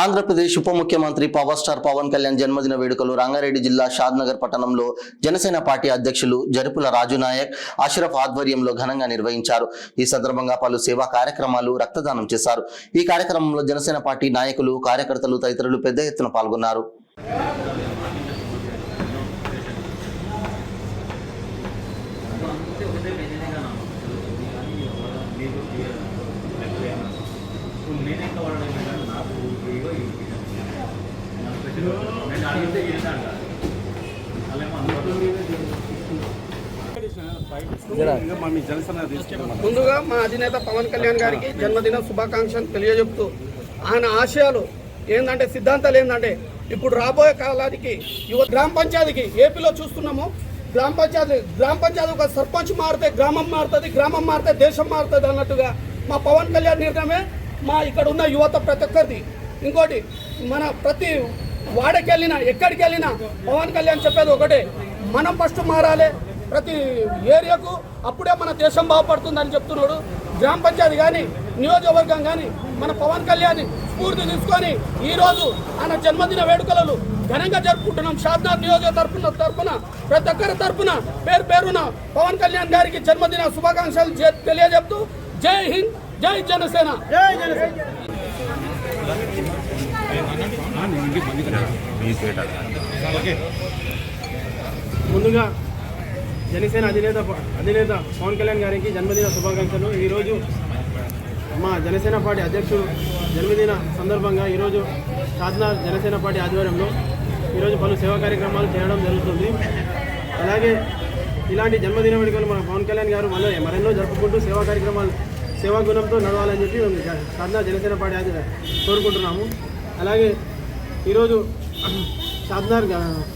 ఆంధ్రప్రదేశ్ ఉప ముఖ్యమంత్రి power star Pawan Kalyan జన్మదిన వేడుకలు రంగారెడ్డి జిల్లా షాద్నగర్ పట్టణంలో జనసేన పార్టీ అధ్యక్షులు జరుపుల రాజు నాయక్ అష్రఫ్ ఆధ్వర్యంలో ఘనంగా నిర్వహించారు. ఈ సందర్భంగా పలు సేవా కార్యక్రమాలు, రక్తదానం చేశారు. ఈ కార్యక్రమంలో జనసేన పార్టీ నాయకులు, కార్యకర్తలు తదితరులు పెద్ద ఎత్తున పాల్గొన్నారు. ముందుగా మా అధినేత పవన్ కళ్యాణ్ గారికి జన్మదిన శుభాకాంక్షలు తెలియజెప్తూ ఆయన ఆశయాలు ఏంటంటే, సిద్ధాంతాలు ఏంటంటే, ఇప్పుడు రాబోయే కాలానికి గ్రామ పంచాయతీకి ఏపీలో చూస్తున్నాము. గ్రామ పంచాయతీ ఒక సర్పంచ్ మారితే గ్రామం మారుతుంది, గ్రామం మారితే దేశం మారుతుంది అన్నట్టుగా మా పవన్ కళ్యాణ్ నిర్ణయమే మా ఇక్కడ ఉన్న యువత ప్రతి ఒక్కరిది. ఇంకోటి, మన ప్రతి వాడకి వెళ్ళినా ఎక్కడికి వెళ్ళినా పవన్ కళ్యాణ్ చెప్పేది ఒకటే, మనం ఫస్ట్ మారాలి ప్రతి ఏరియాకు, అప్పుడే మన దేశం బాగుపడుతుందని చెప్తున్నాడు. గ్రామ పంచాయతీ కానీ నియోజకవర్గం కానీ మన పవన్ కళ్యాణ్ స్ఫూర్తి తీసుకొని ఈరోజు ఆయన జన్మదిన వేడుకలను ఘనంగా జరుపుకుంటున్నాం. షాద్నగర్ నియోజక తరఫున ప్రతి ఒక్కరి తరఫున పేరు పేరున పవన్ కళ్యాణ్ గారికి జన్మదిన శుభాకాంక్షలు తెలియజెప్తూ జై హింద్, జై జనసేన. ముందుగా జనసేన అధినేత పవన్ కళ్యాణ్ గారికి జన్మదిన శుభాకాంక్షలు. ఈరోజు మా జనసేన పార్టీ అధ్యక్షుడు జన్మదిన సందర్భంగా ఈరోజు షాద్నగర్ జనసేన పార్టీ ఆధ్వర్యంలో ఈరోజు పలు సేవా కార్యక్రమాలు చేయడం జరుగుతుంది. అలాగే ఇలాంటి జన్మదిన వేడుకలు మన పవన్ కళ్యాణ్ గారు మరెన్నో జరుపుకుంటూ సేవా కార్యక్రమాలు సేవా గుణంతో నడవాలని చెప్పి షాద్నగర్ జనసేన పార్టీ కోరుకుంటున్నాము. అలాగే ఈరోజు షాద్నగర్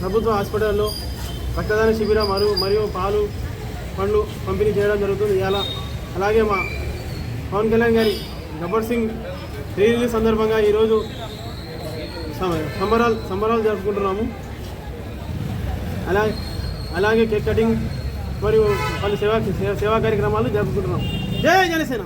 ప్రభుత్వ హాస్పిటల్లో రక్తదాన శిబిరం మరియు పాలు పండ్లు పంపిణీ చేయడం జరుగుతుంది ఇవాళ. అలాగే మా పవన్ కళ్యాణ్ గారి గబ్బర్ సింగ్ రిలీజ్ సందర్భంగా ఈరోజు సంబరాలు జరుపుకుంటున్నాము. అలాగే కేక్ కటింగ్ మరియు పలు సేవా కార్యక్రమాలు జరుపుకుంటున్నాము. జై జనసేన.